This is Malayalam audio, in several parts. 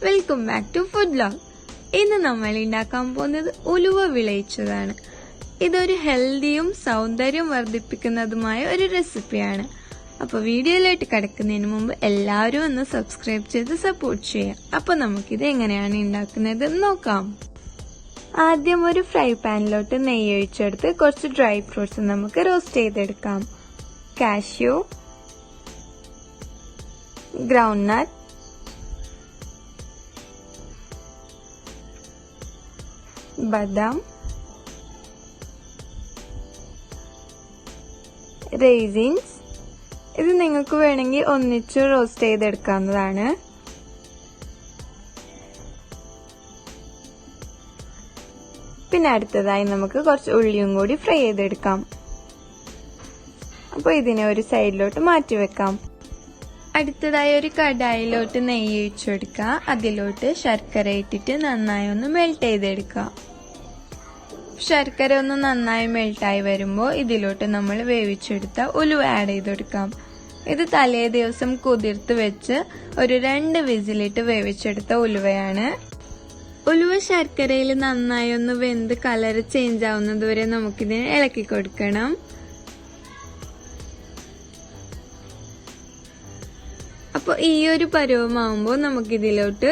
Welcome back to food vlog. ഇന്ന് നമ്മൾ ഉണ്ടാക്കാൻ പോകുന്നത് ഉലുവ വിളയിച്ചതാണ്. ഇതൊരു ഹെൽത്തിയും സൗന്ദര്യം വർദ്ധിപ്പിക്കുന്നതുമായ ഒരു റെസിപ്പിയാണ്. അപ്പോൾ വീഡിയോയിലോട്ട് കിടക്കുന്നതിന് മുമ്പ് എല്ലാവരും ഒന്ന് സബ്സ്ക്രൈബ് ചെയ്ത് സപ്പോർട്ട് ചെയ്യാം. അപ്പോൾ നമുക്കിത് എങ്ങനെയാണ് ഉണ്ടാക്കുന്നത് നോക്കാം. ആദ്യം ഒരു ഫ്രൈ പാനിലോട്ട് നെയ്യ് ഒഴിച്ചെടുത്ത് കുറച്ച് ഡ്രൈ ഫ്രൂട്ട്സ് നമുക്ക് റോസ്റ്റ് ചെയ്തെടുക്കാം. കാഷ്യൂ, ഗ്രൗണ്ട് നട്ട്, badam, raisins. ഇത് നിങ്ങൾക്ക് വേണമെങ്കിൽ ഒന്നിച്ച് റോസ്റ്റ് ചെയ്തെടുക്കാവുന്നതാണ്. പിന്നെ അടുത്തതായി നമുക്ക് കുറച്ച് ഉള്ളിയും കൂടി ഫ്രൈ ചെയ്തെടുക്കാം. അപ്പോൾ ഇതിനെ ഒരു സൈഡിലോട്ട് മാറ്റി വെക്കാം. അടുത്തതായി ഒരു കടായിലോട്ട് നെയ്യ് ഒഴിച്ചെടുക്കുക. അതിലോട്ട് ശർക്കര ഇട്ടിട്ട് നന്നായി ഒന്ന് മെൽറ്റ് ചെയ്തെടുക്കുക. ശർക്കര ഒന്ന് നന്നായി മെൽട്ടായി വരുമ്പോൾ ഇതിലോട്ട് നമ്മൾ വേവിച്ചെടുത്ത ഉലുവ ആഡ് ചെയ്തെടുക്കാം. ഇത് തലേ ദിവസം കുതിർത്ത് വെച്ച് ഒരു 2 വിസിലിട്ട് വേവിച്ചെടുത്ത ഉലുവയാണ്. ഉലുവ ശർക്കരയിൽ നന്നായി ഒന്ന് വെന്ത് കളർ ചേഞ്ച് ആവുന്നത് വരെ നമുക്കിതിനെ ഇളക്കി കൊടുക്കണം. അപ്പോൾ ഈ ഒരു പരുവമാവുമ്പോൾ നമുക്കിതിലോട്ട്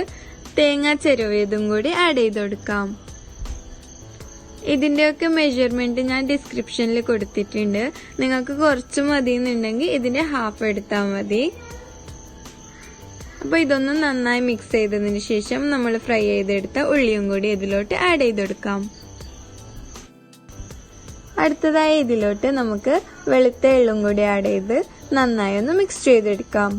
തേങ്ങ ചിരവിയതും കൂടി ആഡ് ചെയ്ത് കൊടുക്കാം. ഇതിന്റെയൊക്കെ മെഷർമെന്റ് ഞാൻ ഡിസ്ക്രിപ്ഷനിൽ കൊടുത്തിട്ടുണ്ട്. നിങ്ങൾക്ക് കുറച്ച് മതി എന്നുണ്ടെങ്കിൽ ഇതിന്റെ ഹാഫ് എടുത്താൽ മതി. അപ്പോൾ ഇതൊന്ന് നന്നായി മിക്സ് ചെയ്തതിന് ശേഷം നമ്മൾ ഫ്രൈ ചെയ്തെടുത്ത ഉള്ളിയും കൂടി ഇതിലോട്ട് ആഡ് ചെയ്ത് കൊടുക്കാം. അടുത്തതായി ഇതിലോട്ട് നമുക്ക് വെളുത്ത എള്ളും കൂടി ആഡ് ചെയ്ത് നന്നായി ഒന്ന് മിക്സ് ചെയ്തെടുക്കാം.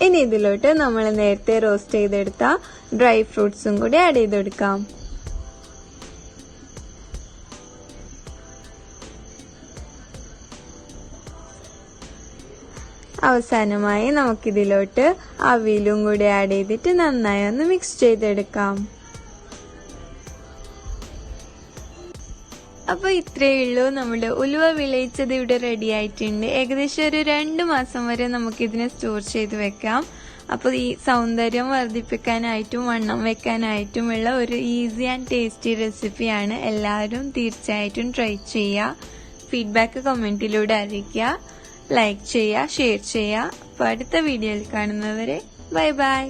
ഇനി ഇതിലോട്ട് നമ്മൾ നേരത്തെ റോസ്റ്റ് ചെയ്തെടുത്ത ഡ്രൈ ഫ്രൂട്ട്സും കൂടി ആഡ് ചെയ്ത് കൊടുക്കാം. അവസാനമായി നമുക്കിതിലോട്ട് അവിലും കൂടി ആഡ് ചെയ്തിട്ട് നന്നായി ഒന്ന് മിക്സ് ചെയ്തെടുക്കാം. അപ്പോൾ ഇത്രയേ ഉള്ളൂ, നമ്മുടെ ഉലുവ വിളയിച്ചത് ഇവിടെ റെഡി ആയിട്ടുണ്ട്. ഏകദേശം ഒരു 2 മാസം വരെ നമുക്കിതിനെ സ്റ്റോർ ചെയ്ത് വെക്കാം. അപ്പോൾ ഈ സൗന്ദര്യം വർദ്ധിപ്പിക്കാനായിട്ടും വണ്ണം വെക്കാനായിട്ടുമുള്ള ഒരു ഈസി ആൻഡ് ടേസ്റ്റി റെസിപ്പിയാണ്. എല്ലാവരും തീർച്ചയായിട്ടും ട്രൈ ചെയ്യുക. ഫീഡ്ബാക്ക് കമന്റിലൂടെ അറിയിക്കുക. ലൈക്ക് ചെയ്യുക, ഷെയർ ചെയ്യുക. അപ്പോൾ അടുത്ത വീഡിയോയിൽ കാണുന്നവരെ ബൈ ബൈ.